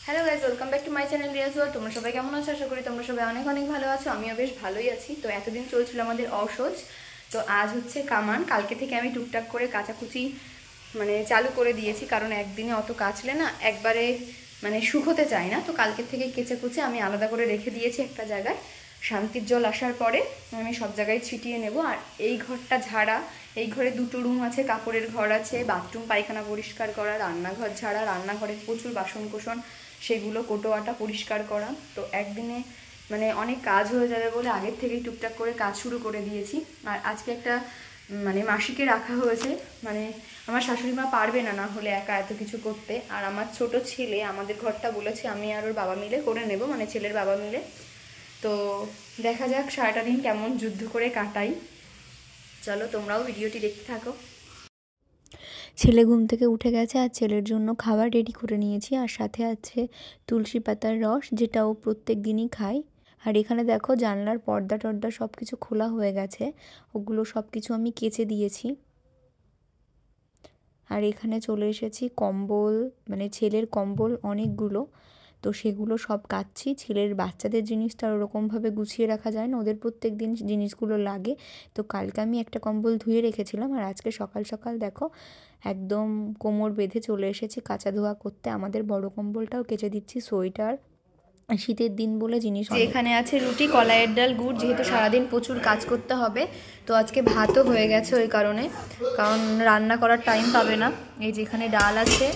Hello guys, welcome back to my channel Riyaz world. তোমরা সবাই কেমন আছো? আশা করি তোমরা সবাই অনেক অনেক ভালো আছো। আমিও বেশ ভালোই আছি। তো এতদিন চলছিল আমাদের অসহজ, তো আজ হচ্ছে কামান। কালকে থেকে আমি টুকটাক করে কাচাকুচি চালু করে দিয়েছি, কারণ একদিনে অত কাচলে না একবারে শুকোতে চায় না। তো কালকে থেকে কেচে কুচে আমি আলাদা করে রেখে দিয়েছি একটা জায়গায়। শান্তির জল আসার পরে আমি সব জায়গায় ছিটিয়ে নেব। আর এই ঘরটা ঝাড়া, এই ঘরে দুটো রুম আছে, কাপড়ের ঘর আছে, বাথরুম পায়খানা পরিষ্কার করা, রান্নাঘর ঝাড়া, রান্নাঘরের প্রচুর বাসন কোসন সেগুলো কোটোয়াটা পরিষ্কার করা। তো একদিনে অনেক কাজ হয়ে যাবে বলে আগের থেকেই টুকটাক করে কাজ শুরু করে দিয়েছি। আর আজকে একটা মাসিকে রাখা হয়েছে, আমার শাশুড়ি মা পারবে না হলে একা এত কিছু করতে। আর আমার ছোট ছেলে আমাদের ঘরটা বলেছে আমি আর ওর বাবা মিলে করে নেব, ছেলের বাবা মিলে। তো দেখা যাক সারাটা দিন কেমন যুদ্ধ করে কাটাই। চলো তোমরাও ভিডিওটি দেখতে থাকো। ছেলে ঘুম থেকে উঠে গেছে আর ছেলের জন্য খাবার রেডি করে নিয়েছি। আর সাথে আছে তুলসী পাতার রস, যেটা ও প্রত্যেক দিনই খায়। আর এখানে দেখো জানলার পর্দা টর্দা সব কিছু খোলা হয়ে গেছে, ওগুলো সব কিছু আমি কেচে দিয়েছি। আর এখানে চলে এসেছি কম্বল, ছেলের কম্বল অনেকগুলো, তো সেগুলো সব কাচ্ছি। ছেলের বাচ্চাদের জিনিসটা ওরকমভাবে গুছিয়ে রাখা যায় না, ওদের প্রত্যেক দিন জিনিসগুলো লাগে। তো কালকে আমি একটা কম্বল ধুয়ে রেখেছিলাম, আর আজকে সকাল সকাল দেখো একদম কোমর বেঁধে চলে এসেছি কাচা ধোয়া করতে। আমাদের বড় কম্বলটাও কেচে দিচ্ছি। সোয়েটার, শীতের দিন বলে জিনিস। এখানে আছে রুটি, কলাইয়ের ডাল, গুড়, যেহেতু সারাদিন প্রচুর কাজ করতে হবে। তো আজকে ভাতও হয়ে গেছে ওই কারণে, কারণ রান্না করার টাইম পাবে না। এই যে এখানে ডাল আছে,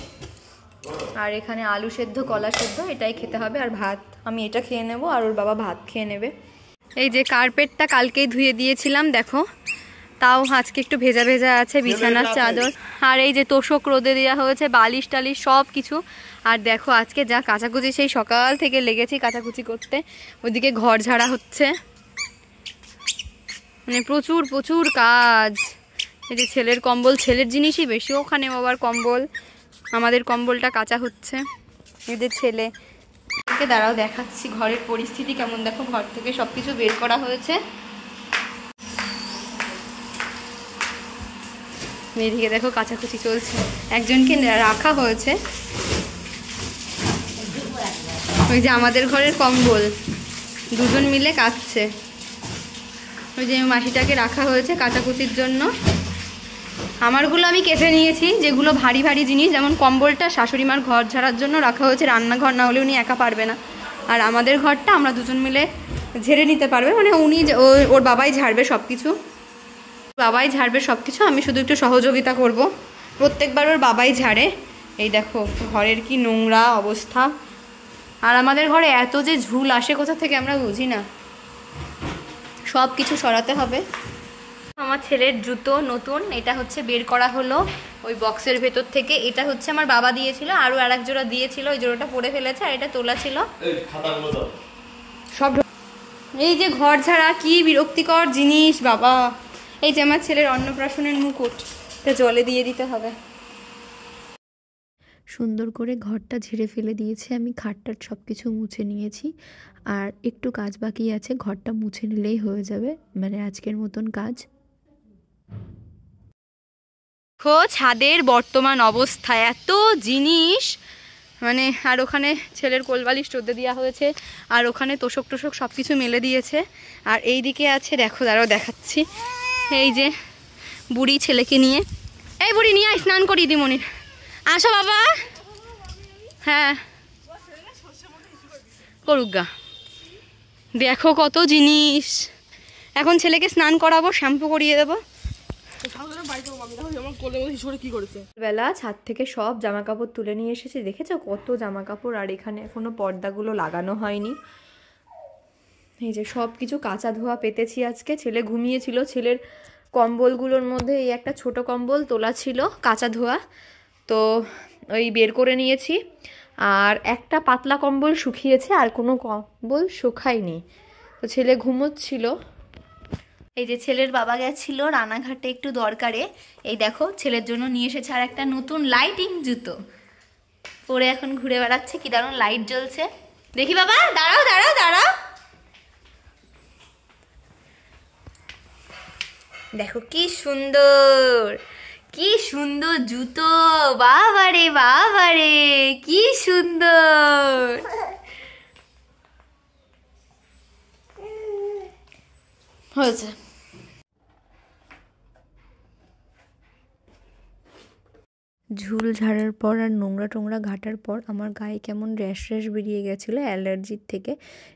আর এখানে আলু সেদ্ধ, কলা সেদ্ধ, এটাই খেতে হবে। আর ভাত আমি এটা খেয়ে নেব, আর ওর বাবা ভাত খেয়ে নেবে। এই যে কার্পেটটা কালকেই ধুয়ে দিয়েছিলাম, দেখো তাও আজকে একটু ভেজা ভেজা আছে, বিছানার চাদর। আর এই যে তোষক রোদে দেওয়া হয়েছে, বালিশ টালিশ সব কিছু। আর দেখো আজকে যা কাচাকুচি, সেই সকাল থেকে লেগেছি কাচাকুচি করতে। ওইদিকে ঘর ঝাড়া হচ্ছে, প্রচুর প্রচুর কাজ। এই যে ছেলের কম্বল, ছেলের জিনিসই বেশি, ওখানে আবার কম্বল, আমাদের কম্বলটা কাচা হচ্ছে। এদের ছেলে দাঁড়াও দেখাচ্ছি ঘরের পরিস্থিতি কেমন। দেখো ঘর থেকে সবকিছু বের করা হয়েছে। এদিকে দেখো কাচাকুচি চলছে, একজনকে রাখা হয়েছে। ওই যে আমাদের ঘরের কম্বল দুজন মিলে কাচছে। ওই যে মাসিটাকে রাখা হয়েছে কাচাকুচির জন্য। আমারগুলো আমি কেটে নিয়েছি, যেগুলো ভারী ভারী জিনিস, যেমন কম্বলটা শাশুড়ি মার ঘর ঝাড়ার জন্য রাখা হয়েছে, রান্নাঘর না হলে উনি একা পারবে না। আর আমাদের ঘরটা আমরা দুজন মিলে ঝেড়ে নিতে পারবে, উনি ওর বাবাই ঝাড়বে সব কিছু, আমি শুধু একটু সহযোগিতা করব। প্রত্যেকবার ওর বাবাই ঝাড়ে। এই দেখো ঘরের কি নোংরা অবস্থা। আর আমাদের ঘরে এত যে ঝুল আসে কোথা থেকে আমরা বুঝি না, সব কিছু সরাতে হবে। আমার ছেলের জুতো নতুন, এটা হচ্ছে বের করা হলো ওই বক্সের ভেতর থেকে। এটা হচ্ছে আমার বাবা দিয়েছিল, আরও আর এক জোড়া দিয়েছিল, ওই জোড়াটা পরে ফেলেছে, আর এটা তোলা ছিল সব। এই যে ঘর ঝাড়া কি বিরক্তিকর জিনিস বাবা। এই যে আমার ছেলের অন্নপ্রাশনের মুকুট, এটা জলে দিয়ে দিতে হবে। সুন্দর করে ঘরটা ঝেড়ে ফেলে দিয়েছি আমি, খাটটার সব কিছু মুছে নিয়েছি। আর একটু কাজ বাকি আছে, ঘরটা মুছে নিলেই হয়ে যাবে আজকের মতন কাজ। ছাদের বর্তমান অবস্থা, এত জিনিস আর ওখানে ছেলের কোলবালিশ রোদে দেওয়া হয়েছে, আর ওখানে তোষক টোষক সব কিছু মেলে দিয়েছে। আর এই দিকে আছে, দেখো দাঁড়াও দেখাচ্ছি, এই যে বুড়ি ছেলেকে নিয়ে, এই বুড়ি নিয়ে স্নান করিয়ে দি মনির, আসো বাবা। হ্যাঁ করুক গা, দেখো কত জিনিস। এখন ছেলেকে স্নান করাবো, শ্যাম্পু করিয়ে দেবো। বেলা ছাদ থেকে সব জামা কাপড় তুলে নিয়ে এসেছি, দেখেছো কত জামা কাপড়। আর এখানে এখনো পর্দাগুলো লাগানো হয়নি। এই যে সব কিছু কাঁচা ধোয়া পেতেছি আজকে। ছেলে ঘুমিয়েছিল, ছেলের কম্বলগুলোর মধ্যে এই একটা ছোট কম্বল তোলা ছিল কাঁচা ধোয়া, তো ওই বের করে নিয়েছি। আর একটা পাতলা কম্বল শুকিয়েছে, আর কোনো কম্বল শুকায়নি। তো ছেলে ঘুমোচ্ছিল। এই যে ছেলের বাবা গেছিল রানাঘাটে একটু দরকারে, এই দেখো ছেলের জন্য নিয়ে এসেছে আর একটা নতুন লাইটিং জুতো, পরে এখন ঘুরে বেড়াচ্ছে। কি দারুণ লাইট জ্বলছে, দেখি বাবা, দাঁড়াও দাঁড়াও দাঁড়াও, দেখো কি সুন্দর। কি সুন্দর জুতো, বাবারে বাবারে, কি সুন্দর। হয়েছে। ঝুল ঝাড়ার পর আর নোংরা টোংরা ঘাটার পর আমার গায়ে কেমন র্যাশ বেরিয়ে গেছিলো অ্যালার্জির থেকে,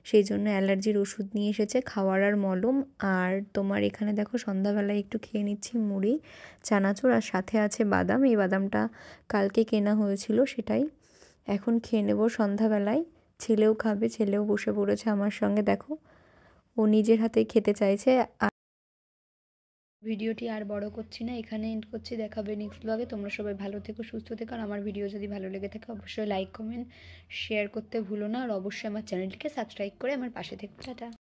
সেই জন্য অ্যালার্জির ওষুধ নিয়ে এসেছে, খাওয়ার আর মলম। আর তোমার এখানে দেখো সন্ধ্যাবেলায় একটু খেয়ে নিচ্ছি মুড়ি চানাচুর, আর সাথে আছে বাদাম। এই বাদামটা কালকে কেনা হয়েছিল, সেটাই এখন খেয়ে নেব সন্ধ্যাবেলায়। ছেলেও খাবে, ছেলেও বসে পড়েছে আমার সঙ্গে, দেখো ও নিজের হাতেই খেতে চাইছে। ভিডিওটি আর বড় করছি না, এখানে এন্ড করছি। দেখাবে নেক্সট ব্লগে। তোমরা সবাই ভালো থেকো, সুস্থ থেকো। আর আমার ভিডিও যদি ভালো লেগে থাকে অবশ্যই লাইক কমেন্ট শেয়ার করতে ভুলো না, আর অবশ্যই আমার চ্যানেলটিকে সাবস্ক্রাইব করে আমার পাশে থেকো। টাটা।